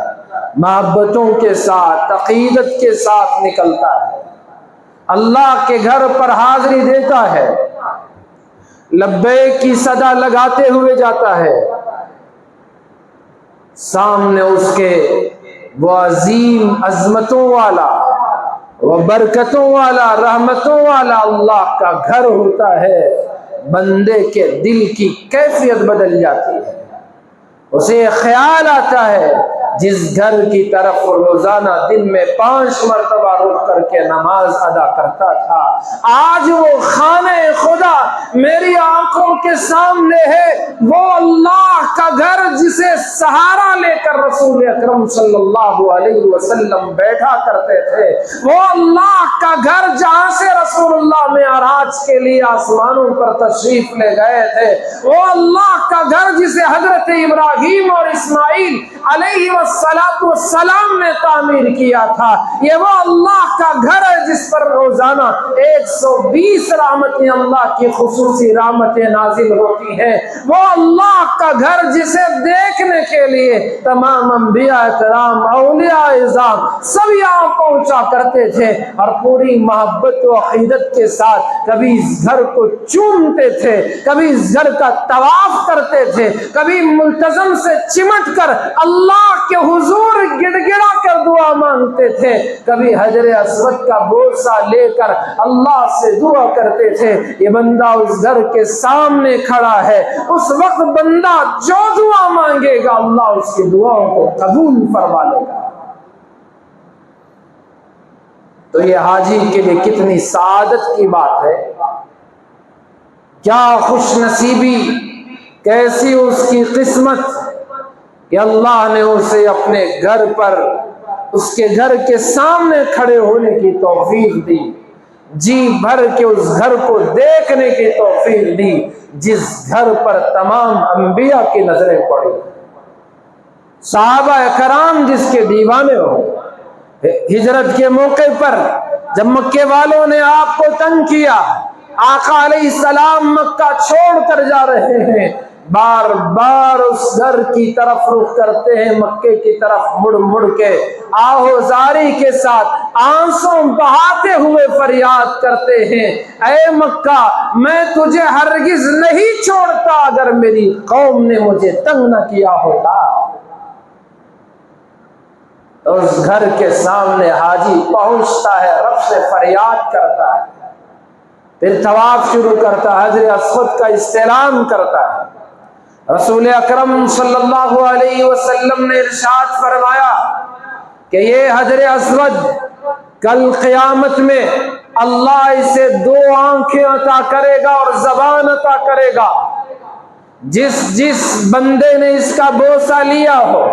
محبتوں کے ساتھ عقیدت کے ساتھ نکلتا ہے، اللہ کے گھر پر حاضری دیتا ہے، لبیک کی صدا لگاتے ہوئے جاتا ہے، سامنے اس کے وہ عظیم عظمتوں والا، وہ برکتوں والا، رحمتوں والا اللہ کا گھر ہوتا ہے، بندے کے دل کی کیفیت بدل جاتی ہے، اسے خیال آتا ہے جس گھر کی طرف روزانہ دن میں 5 مرتبہ رک کر کے نماز ادا کرتا تھا، آج وہ خانہ خدا میری آنکھوں کے سامنے ہے، وہ اللہ کا گھر جسے سہارا لے کر رسول اکرم صلی اللہ علیہ وسلم بیٹھا کرتے تھے، وہ اللہ کا گھر جہاں سے رسول اللہ معراج کے لیے آسمانوں پر تشریف لے گئے تھے، وہ اللہ کا گھر جسے حضرت ابراہیم اور اسماعیل علیہ السلام نے تعمیر کیا تھا، یہ وہ اللہ کا گھر ہے جس پر روزانہ 120 رحمتیں اللہ کی خصوصی رحمتیں نازل ہوتی ہیں، وہ اللہ کا گھر جسے دیکھنے کے لیے تمام انبیاء کرام، اولیاء اعظام سب یہاں پہنچا کرتے تھے اور پوری محبت و عقیدت کے ساتھ کبھی اس گھر کو چومتے تھے، کبھی اس گھر کا طواف کرتے تھے، کبھی ملتزم سے چمٹ کر اللہ کے حضور گڑ گڑا کر دعا مانگتے تھے، کبھی حجر اسود کا بوسہ لے کر اللہ سے دعا کرتے تھے۔ یہ بندہ اس گھر کے سامنے کھڑا ہے، اس وقت بندہ جو دعا مانگے گا اللہ اس کی دعاؤں کو قبول فرما لے گا۔ تو یہ حاجی کے لیے کتنی سعادت کی بات ہے، کیا خوش نصیبی، کیسی اس کی قسمت کہ اللہ نے اسے اپنے گھر پر، اس کے گھر کے سامنے کھڑے ہونے کی توفیق دی، جی بھر کے اس گھر کو دیکھنے کی توفیق دی جس گھر پر تمام انبیاء کی نظریں پڑی، صحابہ کرام جس کے دیوانے ہو۔ ہجرت کے موقع پر جب مکے والوں نے آپ کو تنگ کیا، آقا علیہ السلام مکہ چھوڑ کر جا رہے ہیں، بار بار اس گھر کی طرف رخ کرتے ہیں، مکے کی طرف مڑ مڑ کے آہوزاری کے ساتھ آنسوں بہاتے ہوئے فریاد کرتے ہیں، اے مکہ میں تجھے ہرگز نہیں چھوڑتا اگر میری قوم نے مجھے تنگ نہ کیا ہوتا۔ اس گھر کے سامنے حاجی پہنچتا ہے، رب سے فریاد کرتا ہے، پھر طواف شروع کرتا ہے، حجر اسود کا استعلام کرتا ہے۔ رسول اکرم صلی اللہ علیہ وسلم نے ارشاد فرمایا کہ یہ حجر اسود کل قیامت میں اللہ اسے 2 آنکھیں عطا کرے گا اور زبان عطا کرے گا، جس بندے نے اس کا بوسہ لیا ہو،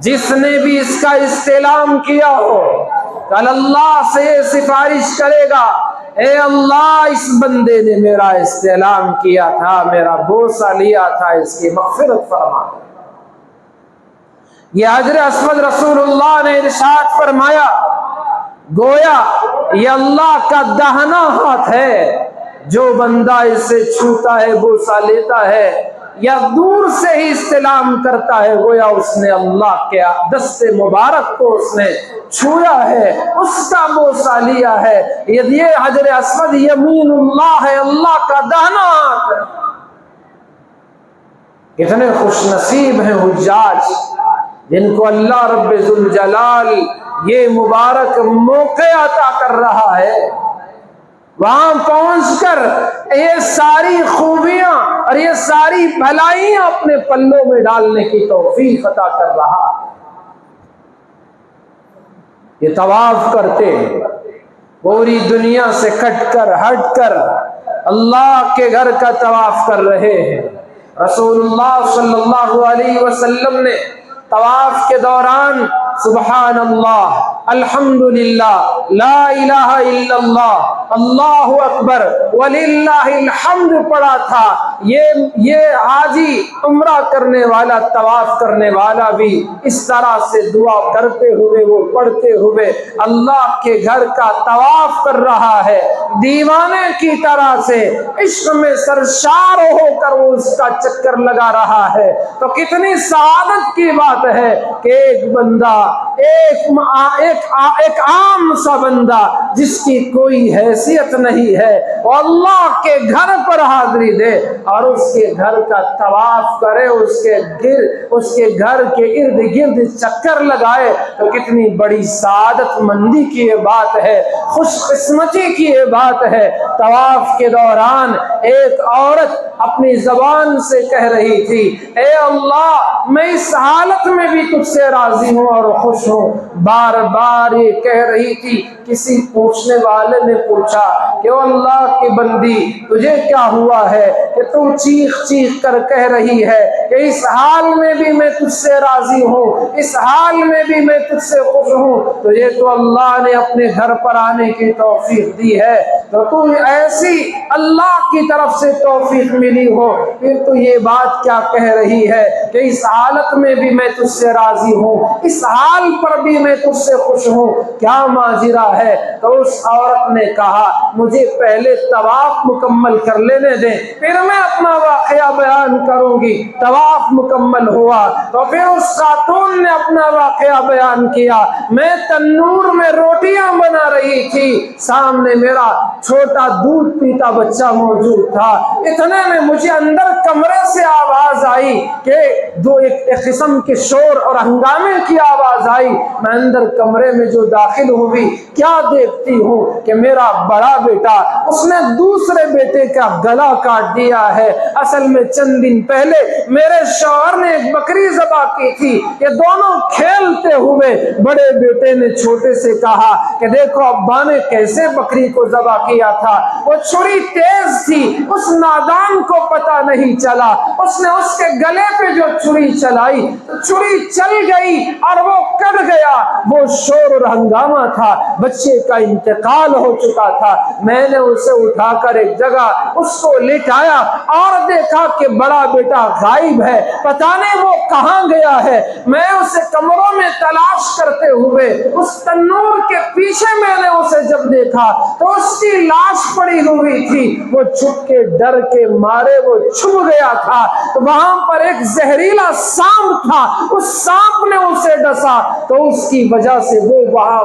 جس نے بھی اس کا استعلام کیا ہو، کل اللہ سے یہ سفارش کرے گا، اے اللہ اس بندے نے میرا استعلام کیا تھا، میرا بوسہ لیا تھا، اس کی مغفرت فرما۔ یہ حجر اسود رسول اللہ نے ارشاد فرمایا گویا یہ اللہ کا داہنا ہاتھ ہے، جو بندہ اسے چھوتا ہے، بوسہ لیتا ہے، یا دور سے ہی استلام کرتا ہے گویا اس نے اللہ کے دست مبارک کو اس نے چھویا ہے، اس کا بوسہ لیا ہے۔ یہ حجر اسود یمین اللہ ہے، اللہ کا داہنا ہاتھ ہے۔ کتنے خوش نصیب ہیں حجاج جن کو اللہ رب ذوالجلال یہ مبارک موقع عطا کر رہا ہے، وہاں پہنچ کر یہ ساری خوبیاں اور یہ ساری بھلائیاں اپنے پلوں میں ڈالنے کی توفیق عطا کر رہا ہے۔ یہ طواف کرتے ہیں، پوری دنیا سے کٹ کر ہٹ کر اللہ کے گھر کا طواف کر رہے ہیں۔ رسول اللہ صلی اللہ علیہ وسلم نے طواف کے دوران سبحان اللہ، الحمدللہ، لا الہ الا اللہ، اللہ اکبر وللہ الحمد پڑھا تھا۔ یہ حاجی عمرہ کرنے والا، طواف کرنے والا بھی اس طرح سے دعا کرتے ہوئے، وہ پڑھتے ہوئے اللہ کے گھر کا طواف کر رہا ہے، دیوانے کی طرح سے عشق میں سرشار ہو کر وہ اس کا چکر لگا رہا ہے۔ تو کتنی سعادت کی بات ہے کہ ایک بندہ، ایک عام سا بندہ جس کی کوئی حیثیت نہیں ہے، وہ اللہ کے گھر پر حاضری دے اور اس کے گھر کا طواف کرے، اس کے گھر کے ارد گرد چکر لگائے، تو کتنی بڑی سعادت مندی کی یہ بات ہے، خوش قسمتی کی یہ بات ہے۔ طواف کے دوران ایک عورت اپنی زبان سے کہہ رہی تھی، اے اللہ میں اس حالت میں بھی تجھ سے راضی ہوں اور خوش ہوں۔ بار بار یہ کہہ رہی تھی۔ کسی پوچھنے والے نے پوچھا کہ او اللہ کی بندی تجھے کیا ہوا ہے کہ تو چیخ چیخ کر کہہ رہی ہے کہ اس حال میں بھی میں تجھ سے راضی ہوں، اس حال میں بھی میں تجھ سے خوش ہوں، تجھے تو اللہ نے اپنے گھر پر آنے کی توفیق دی ہے، تو ایسی اللہ کی طرف سے توفیق ملی ہو، پھر تو یہ بات کیا کہہ رہی ہے کہ اس حالت میں بھی میں تجھ سے راضی ہوں، اس حال پر بھی میں تجھ سے خوش ہوں، کیا ماجرا ہے؟ تو اس عورت نے کہا مجھے پہلے طواف مکمل کر لینے دیں، پھر میں اپنا واقعہ بیان کروں گی۔ طواف مکمل ہوا تو پھر اس خاتون نے اپنا واقعہ بیان کیا، میں تنور میں روٹیاں بنا رہی تھی، سامنے میرا چھوٹا دودھ پیتا بچہ موجود تھا، اتنے میں مجھے اندر کمرے سے آواز آئی کہ ایک قسم کے شور اور ہنگامے کی آواز آئی۔ میں اندر کمرے میں جو داخل ہوئی، کیا دیکھتی ہوں کہ میرا بڑا بیٹا، اس نے دوسرے بیٹے کا گلا کاٹ دیا ہے۔ اصل میں چند دن پہلے میرے شوہر نے ایک بکری ذبح کی تھی، یہ دونوں کھیلتے ہوئے بڑے بیٹے نے چھوٹے سے کہا کہ دیکھو ابا نے کیسے بکری کو ذبح کیا تھا، وہ چھری تیز تھی، اس نادان کو پتہ نہیں چلا، اس نے اس کے گلے پہ جو چھری چلائی تو چھری چل گئی اور وہ کٹ گیا۔ وہ شور اور ہنگامہ تھا، بچے کا انتقال ہو چکا تھا۔ میں نے اسے اٹھا کر ایک جگہ اس کو لٹایا اور دیکھا کہ بڑا بیٹا غائب ہے، پتہ نہیں وہ کہاں گیا ہے۔ میں اسے کمروں میں تلاش کرتے ہوئے اس تنور کے پیچھے میں نے اسے جب دیکھا تو اس کی لاش پڑی ہوئی تھی، وہ چھپ کے ڈر کے مارے وہ چھپ گیا تھا، تو وہاں پر ایک زہریلا سانپ تھا، اس سانپ نے اسے ڈسا تو اس کی وجہ سے وہ وہاں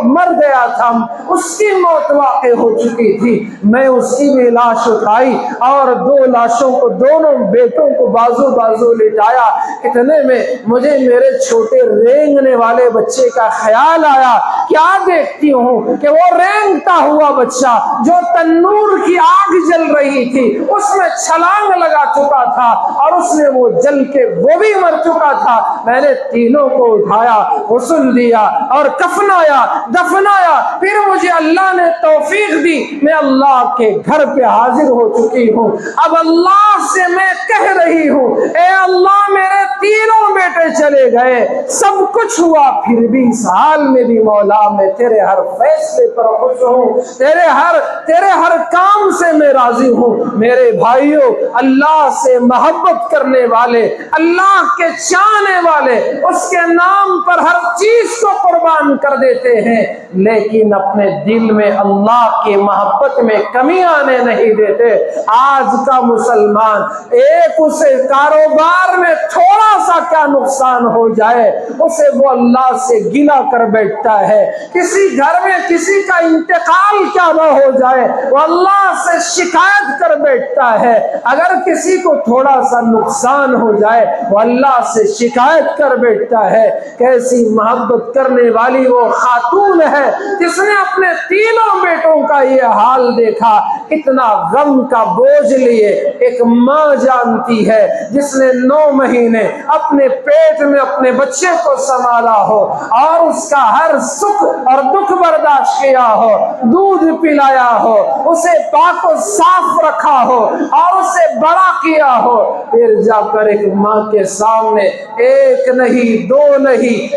مر گیا تھا، اس کی موت واقع ہو چکی تھی۔ میں اس کی بھی لاش اٹھائی اور دو لاشوں کو، دونوں بیٹوں کو بازو بازو لٹایا، اتنے میں مجھے میرے چھوٹے رینگنے والے بچے کا خیال آیا۔ کیا دیکھتی ہوں کہ وہ رینگتا ہوا بچہ جو تنور کی آگ جل رہی تھی اس میں چھلانگ لگا چکا تھا اور اس نے وہ جل کے وہ بھی مر چکا تھا۔ میں نے تینوں کو اٹھایا، غسل دیا اور کفنایا، دفنایا، پھر مجھے اللہ نے توفیق دی، میں اللہ کے گھر پہ حاضر ہو چکی ہوں۔ اب اللہ سے میں کہہ رہی ہوں اے اللہ میرے تینوں بیٹے چلے گئے، سب کچھ ہوا، پھر بھی اس حال میں بھی مولا میں تیرے ہر فیصلے پر خوش ہوں، تیرے ہر کام سے میں راضی ہوں۔ میرے بھائیوں، اللہ سے محبت کرنے والے، اللہ کے چاہنے والے اس کے نام پر ہر چیز کو قربان کر دیتے ہیں، لیکن اپنے دل میں اللہ کی محبت میں کمی آنے نہیں دیتے۔ آج کا مسلمان ایک اسے کاروبار میں تھوڑا سا کیا نقصان ہو جائے اسے وہ اللہ سے گلہ کر بیٹھتا ہے، کسی گھر میں کسی کا انتقال کیا نہ ہو جائے وہ اللہ سے شکایت کر بیٹھتا ہے، اگر کسی کو تھوڑا سا نقصان ہو جائے وہ اللہ سے شکایت کر بیٹھتا ہے۔ کیسی محبت کرنے والی وہ خاتون ہے جس نے اپنے تینوں بیٹوں کا یہ حال دیکھا، اتنا غم کا بوجھ لیے۔ ایک ماں جانتی ہے جس نے 9 مہینے اپنے پیٹ میں اپنے بچے کو سنبھالا ہو اور اس کا ہر سکھ اور دکھ برداشت کیا ہو، دودھ پلایا ہو، اسے پاک و صاف رکھا ہو اور اسے بڑا کیا ہو، پھر جا کر ایک ماں کے سامنے ایک نہیں، 2 نہیں،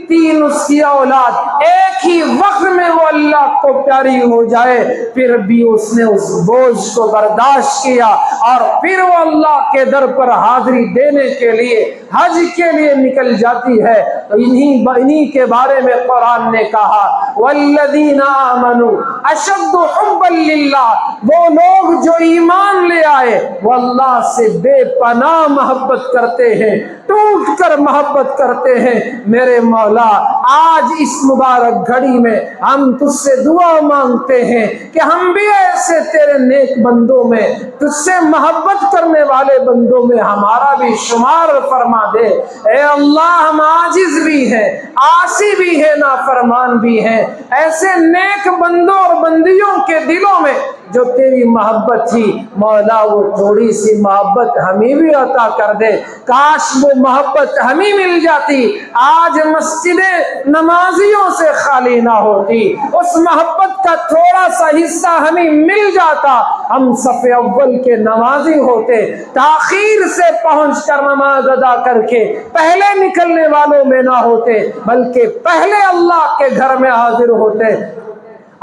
3 اس کی اولاد ایک ہی وقت میں وہ اللہ کو پیاری ہو جائے، پھر بھی اس نے اس بوجھ کو برداشت کیا اور پھر وہ اللہ کے در پر حاضری دینے کے لیے، حج کے لیے نکل جاتی ہے۔ تو انہی کے بارے میں قرآن نے کہا والذین آمنوا اشد حبا للہ، وہ لوگ جو ایمان لے آئے وہ اللہ سے بے پناہ محبت کرتے ہیں، ٹوٹ کر محبت کرتے ہیں۔ میرے مولا، آج اس مبارک گھڑی میں ہم تجھ سے دعا مانگتے ہیں کہ ہم بھی ایسے تیرے نیک بندوں میں، تجھ سے محبت کرنے والے بندوں میں ہمارا بھی شمار فرما دے۔ اے اللہ، ہم عاجز بھی ہیں، عاصی بھی ہیں، نافرمان بھی ہیں، ایسے نیک بندوں اور بندیوں کے دلوں میں جو تیری محبت تھی مولا، وہ تھوڑی سی محبت ہمیں بھی عطا کر دے۔ کاش وہ محبت ہمیں مل جاتی، آج مسجدیں نمازیوں سے خالی نہ ہوتی، اس محبت کا تھوڑا سا حصہ ہمیں مل جاتا، ہم صف اول کے نمازی ہوتے، تاخیر سے پہنچ کر نماز ادا کر کے پہلے نکلنے والوں میں نہ ہوتے، بلکہ پہلے اللہ کے گھر میں حاضر ہوتے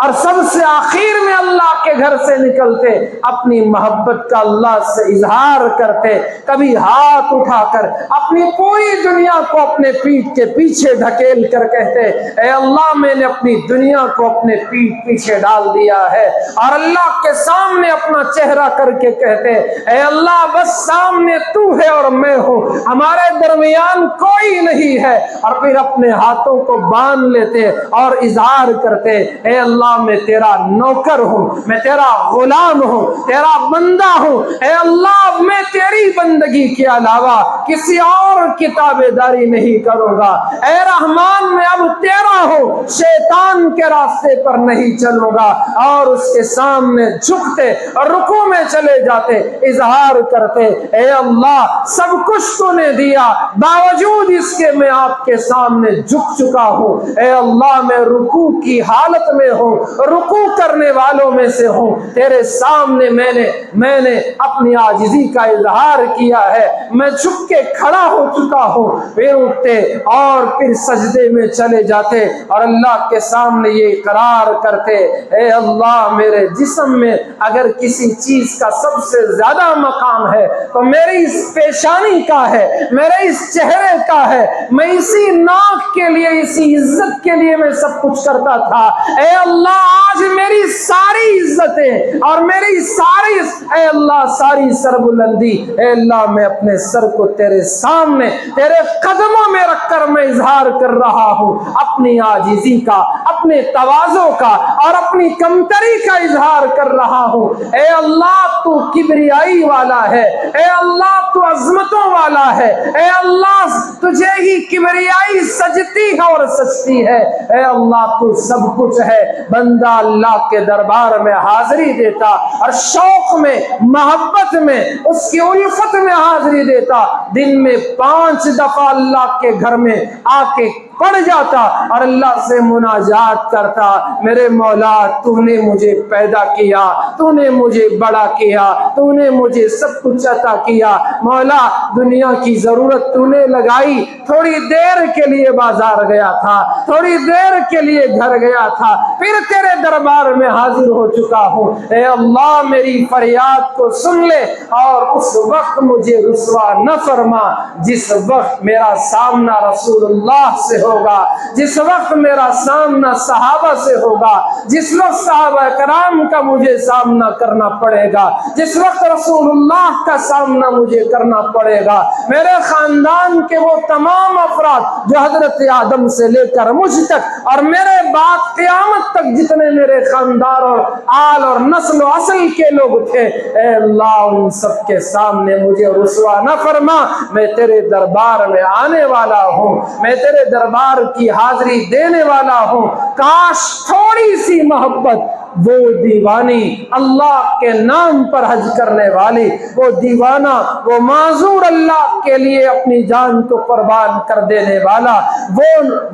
اور سب سے آخر میں اللہ کے گھر سے نکلتے، اپنی محبت کا اللہ سے اظہار کرتے، کبھی ہاتھ اٹھا کر اپنی پوری دنیا کو اپنے پیٹھ کے پیچھے ڈھکیل کر کہتے اے اللہ، میں نے اپنی دنیا کو اپنے پیٹھ پیچھے ڈال دیا ہے، اور اللہ کے سامنے اپنا چہرہ کر کے کہتے اے اللہ، بس سامنے تو ہے اور میں ہوں، ہمارے درمیان کوئی نہیں ہے، اور پھر اپنے ہاتھوں کو باندھ لیتے اور اظہار کرتے اے اللہ، میں تیرا نوکر ہوں، میں تیرا غلام ہوں، تیرا بندہ ہوں، اے اللہ میں تیری بندگی کے علاوہ کسی اور کی تابعداری نہیں کروں گا، اے رحمان میں اب تیرا ہوں، شیطان کے راستے پر نہیں چلوں گا، اور اس کے سامنے جھکتے اور رکوع میں چلے جاتے، اظہار کرتے اے اللہ، سب کچھ تو نے دیا، باوجود اس کے میں آپ کے سامنے جھک چکا ہوں، اے اللہ میں رکوع کی حالت میں ہوں، رکوع کرنے والوں میں سے ہوں، تیرے سامنے میں نے اپنی عاجزی کا اظہار کیا ہے، میں جھک کے کھڑا ہو چکا ہوں، پھر اٹھتے اور پھر سجدے میں چلے جاتے اور اللہ کے سامنے یہ اقرار کرتے اے اللہ، میرے جسم میں اگر کسی چیز کا سب سے زیادہ مقام ہے تو میری اس پیشانی کا ہے، میرے اس چہرے کا ہے، میں اسی ناک کے لیے، اسی عزت کے لیے میں سب کچھ کرتا تھا، اے اللہ آج میری ساری عزتیں اور میری ساری اے اللہ ساری سربلندی، اے اللہ میں اپنے سر کو تیرے سامنے تیرے قدموں میں رکھ کر میں اظہار کر رہا ہوں، اپنی عاجزی کا، اپنے تواضع کا اور اپنی کمتری کا اظہار کر رہا ہوں، اے اللہ تو کبریائی والا ہے، اے اللہ تو عظمتوں والا ہے، اے اللہ تجھے ہی کبریائی سجتی ہے اور سچتی ہے، اے اللہ تو سب کچھ ہے۔ بندہ اللہ کے دربار میں حاضری دیتا اور شوق میں، محبت میں، اس کی الفت میں حاضری دیتا، دن میں 5 دفعہ اللہ کے گھر میں آ کے پڑ جاتا اور اللہ سے مناجات کرتا، میرے مولا تو نے مجھے پیدا کیا، تو نے مجھے بڑا کیا، تو نے مجھے سب کچھ عطا کیا، مولا دنیا کی ضرورت تو نے لگائی، تھوڑی دیر کے لیے بازار گیا تھا، تھوڑی دیر کے لیے گھر گیا تھا، پھر تیرے دربار میں حاضر ہو چکا ہوں، اے اللہ میری فریاد کو سن لے اور اس وقت مجھے رسوا نہ فرما جس وقت میرا سامنا رسول اللہ سے ہوگا، جس وقت میرا سامنا صحابہ سے ہوگا، جس وقت صحابہ کرام کا مجھے سامنا کرنا پڑے گا، جس وقت رسول اللہ کا سامنا مجھے کرنا پڑے گا، میرے خاندان کے وہ تمام افراد جو حضرت آدم سے لے کر مجھ تک اور میرے بعد قیامت تک جتنے میرے خاندان اور آل اور نسل و اصل کے لوگ تھے، اے اللہ ان سب کے سامنے مجھے رسوا نہ فرما، میں تیرے دربار میں آنے والا ہوں، میں تیرے دربار کی حاضری دینے والا ہوں، کاش تھوڑی سی محبت وہ دیوانی اللہ کے نام پر حج کرنے والی، وہ دیوانہ، وہ معذور اللہ کے لیے اپنی جان کو قربان کر دینے والا،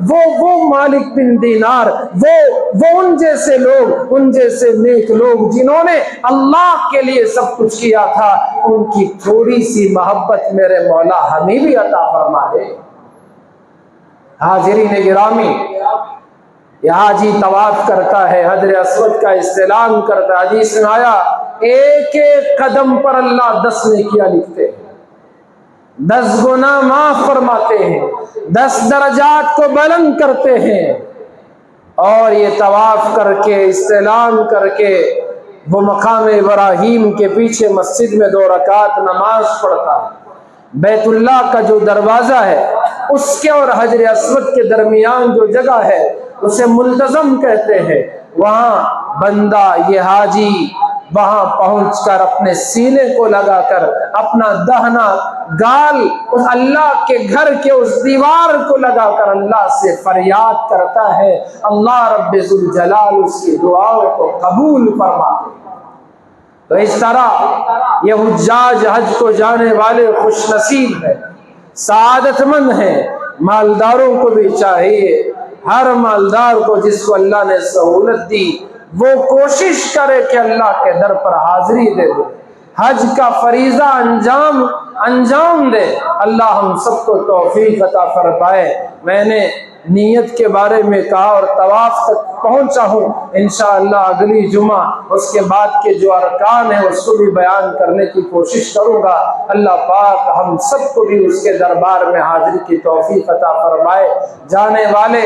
وہ مالک بن دینار، وہ ان جیسے لوگ، ان جیسے نیک لوگ جنہوں نے اللہ کے لیے سب کچھ کیا تھا، ان کی تھوڑی سی محبت میرے مولا ہمیں بھی عطا فرما دے۔ حاضرین گرامی، یہ حاجی طواف کرتا ہے، حجر اسود کا استلام کرتا ہے، حدیث میں آیا ایک ایک قدم پر اللہ 10 نیکیاں لکھتے ہیں، 10 گناہ معاف فرماتے ہیں، 10 درجات کو بلند کرتے ہیں، اور یہ طواف کر کے استلام کر کے وہ مقام ابراہیم کے پیچھے مسجد میں 2 رکعت نماز پڑھتا ہے، بیت اللہ کا جو دروازہ ہے اس کے اور حجر اسود کے درمیان جو جگہ ہے اسے ملتزم کہتے ہیں، وہاں بندہ یہ حاجی وہاں پہنچ کر اپنے سینے کو لگا کر اپنا دہنا گال اس اللہ کے گھر کے اس دیوار کو لگا کر اللہ سے فریاد کرتا ہے، اللہ رب ذوالجلال اس کی دعاؤں کو قبول فرماتے۔ تو اس طرح یہ حجاج حج کو جانے والے خوش نصیب ہیں، سعادت مند ہیں۔ مالداروں کو بھی چاہیے، ہر مالدار کو جس کو اللہ نے سہولت دی وہ کوشش کرے کہ اللہ کے در پر حاضری دے دے، حج کا فریضہ انجام دے۔ اللہ ہم سب کو توفیق عطا فرمائے۔ میں نے نیت کے بارے میں کہا اور طواف تک پہنچا ہوں، انشاءاللہ اگلی جمعہ اس کے بعد کے جو ارکان ہیں اس کو بھی بیان کرنے کی کوشش کروں گا۔ اللہ پاک ہم سب کو بھی اس کے دربار میں حاضری کی توفیق عطا فرمائے۔ جانے والے